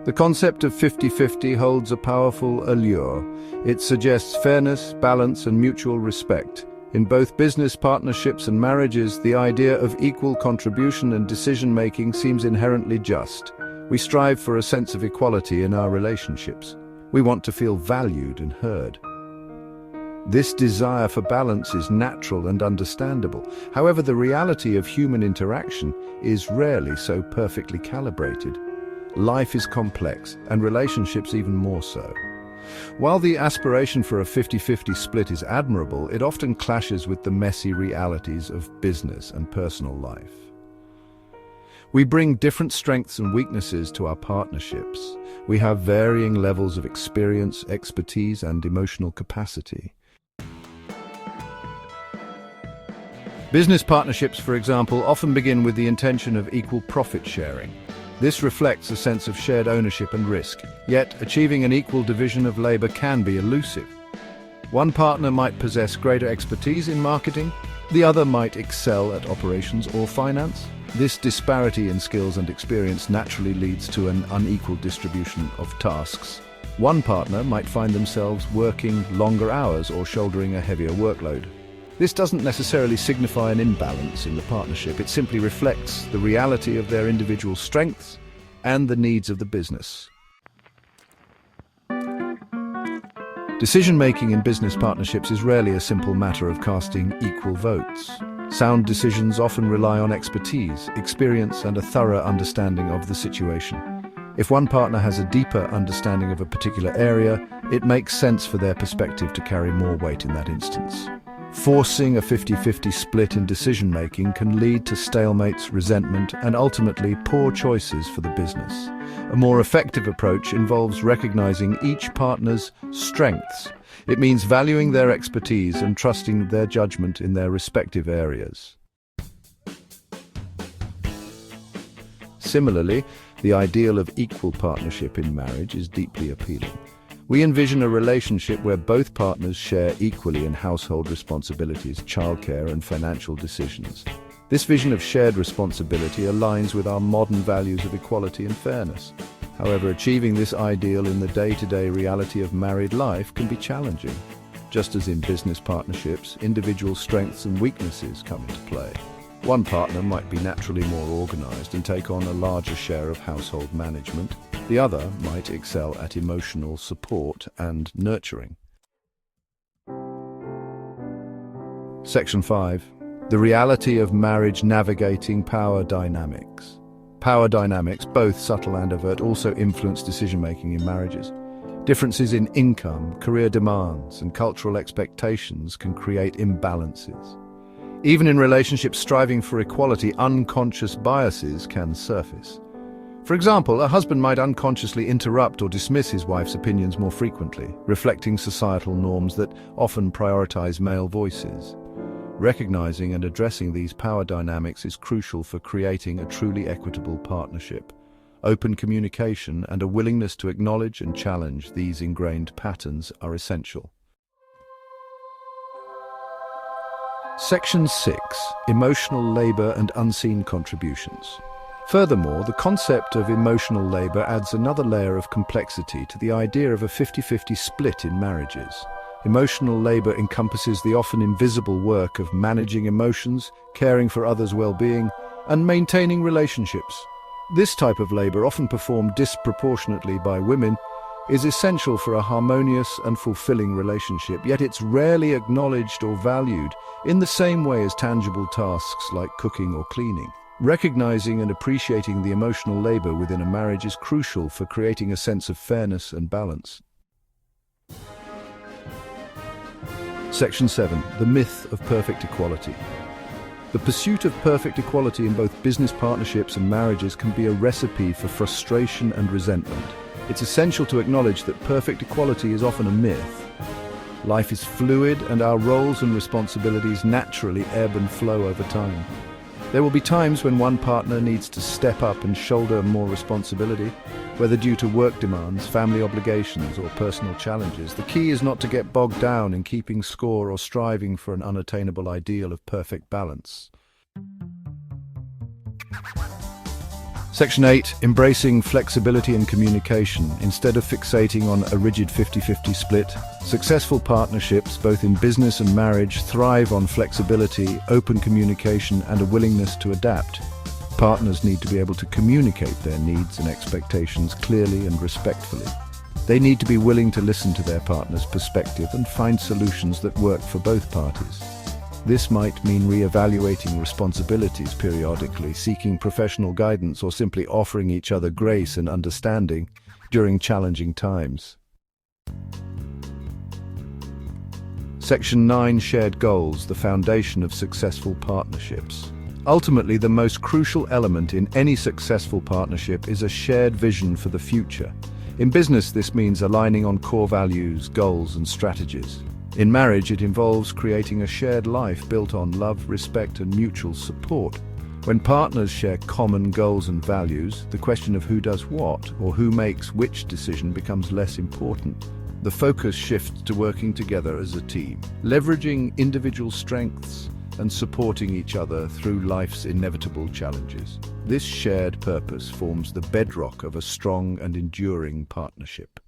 The concept of 50-50 holds a powerful allure. It suggests fairness, balance, and mutual respect. In both business partnerships and marriages, the idea of equal contribution and decision-making seems inherently just. We strive for a sense of equality in our relationships. We want to feel valued and heard. This desire for balance is natural and understandable. However, the reality of human interaction is rarely so perfectly calibrated. Life is complex, and relationships even more so. While the aspiration for a 50-50 split is admirable, it often clashes with the messy realities of business and personal life. We bring different strengths and weaknesses to our partnerships. We have varying levels of experience, expertise, and emotional capacity. Business partnerships, for example, often begin with the intention of equal profit sharing. This reflects a sense of shared ownership and risk, yet achieving an equal division of labor can be elusive. One partner might possess greater expertise in marketing, the other might excel at operations or finance. This disparity in skills and experience naturally leads to an unequal distribution of tasks. One partner might find themselves working longer hours or shouldering a heavier workload. This doesn't necessarily signify an imbalance in the partnership. It simply reflects the reality of their individual strengths and the needs of the business. Decision-making in business partnerships is rarely a simple matter of casting equal votes. Sound decisions often rely on expertise, experience, and a thorough understanding of the situation. If one partner has a deeper understanding of a particular area, it makes sense for their perspective to carry more weight in that instance. Forcing a 50-50 split in decision-making can lead to stalemates, resentment, and ultimately poor choices for the business. A more effective approach involves recognizing each partner's strengths. It means valuing their expertise and trusting their judgment in their respective areas. Similarly, the ideal of equal partnership in marriage is deeply appealing. We envision a relationship where both partners share equally in household responsibilities, childcare, and financial decisions. This vision of shared responsibility aligns with our modern values of equality and fairness. However, achieving this ideal in the day-to-day reality of married life can be challenging. Just as in business partnerships, individual strengths and weaknesses come into play. One partner might be naturally more organized and take on a larger share of household management. The other might excel at emotional support and nurturing. Section 5. The reality of marriage navigating power dynamics. Power dynamics, both subtle and overt, also influence decision-making in marriages. Differences in income, career demands, and cultural expectations can create imbalances. Even in relationships striving for equality, unconscious biases can surface. For example, a husband might unconsciously interrupt or dismiss his wife's opinions more frequently, reflecting societal norms that often prioritize male voices. Recognizing and addressing these power dynamics is crucial for creating a truly equitable partnership. Open communication and a willingness to acknowledge and challenge these ingrained patterns are essential. Section 6. Emotional labor and unseen contributions. Furthermore, the concept of emotional labor adds another layer of complexity to the idea of a 50-50 split in marriages. Emotional labor encompasses the often invisible work of managing emotions, caring for others' well-being, and maintaining relationships. This type of labor, often performed disproportionately by women, is essential for a harmonious and fulfilling relationship, yet it's rarely acknowledged or valued in the same way as tangible tasks like cooking or cleaning. Recognizing and appreciating the emotional labor within a marriage is crucial for creating a sense of fairness and balance. Section 7. The myth of perfect equality. The pursuit of perfect equality in both business partnerships and marriages can be a recipe for frustration and resentment. It's essential to acknowledge that perfect equality is often a myth. Life is fluid, and our roles and responsibilities naturally ebb and flow over time. There will be times when one partner needs to step up and shoulder more responsibility, whether due to work demands, family obligations, or personal challenges. The key is not to get bogged down in keeping score or striving for an unattainable ideal of perfect balance. Section 8, embracing flexibility and communication. Instead of fixating on a rigid 50-50 split, successful partnerships, both in business and marriage, thrive on flexibility, open communication, and a willingness to adapt. Partners need to be able to communicate their needs and expectations clearly and respectfully. They need to be willing to listen to their partner's perspective and find solutions that work for both parties. This might mean re-evaluating responsibilities periodically, seeking professional guidance, or simply offering each other grace and understanding during challenging times. Section 9, shared goals, the foundation of successful partnerships. Ultimately, the most crucial element in any successful partnership is a shared vision for the future. In business, this means aligning on core values, goals, and strategies. In marriage, it involves creating a shared life built on love, respect, and mutual support. When partners share common goals and values, the question of who does what or who makes which decision becomes less important. The focus shifts to working together as a team, leveraging individual strengths and supporting each other through life's inevitable challenges. This shared purpose forms the bedrock of a strong and enduring partnership.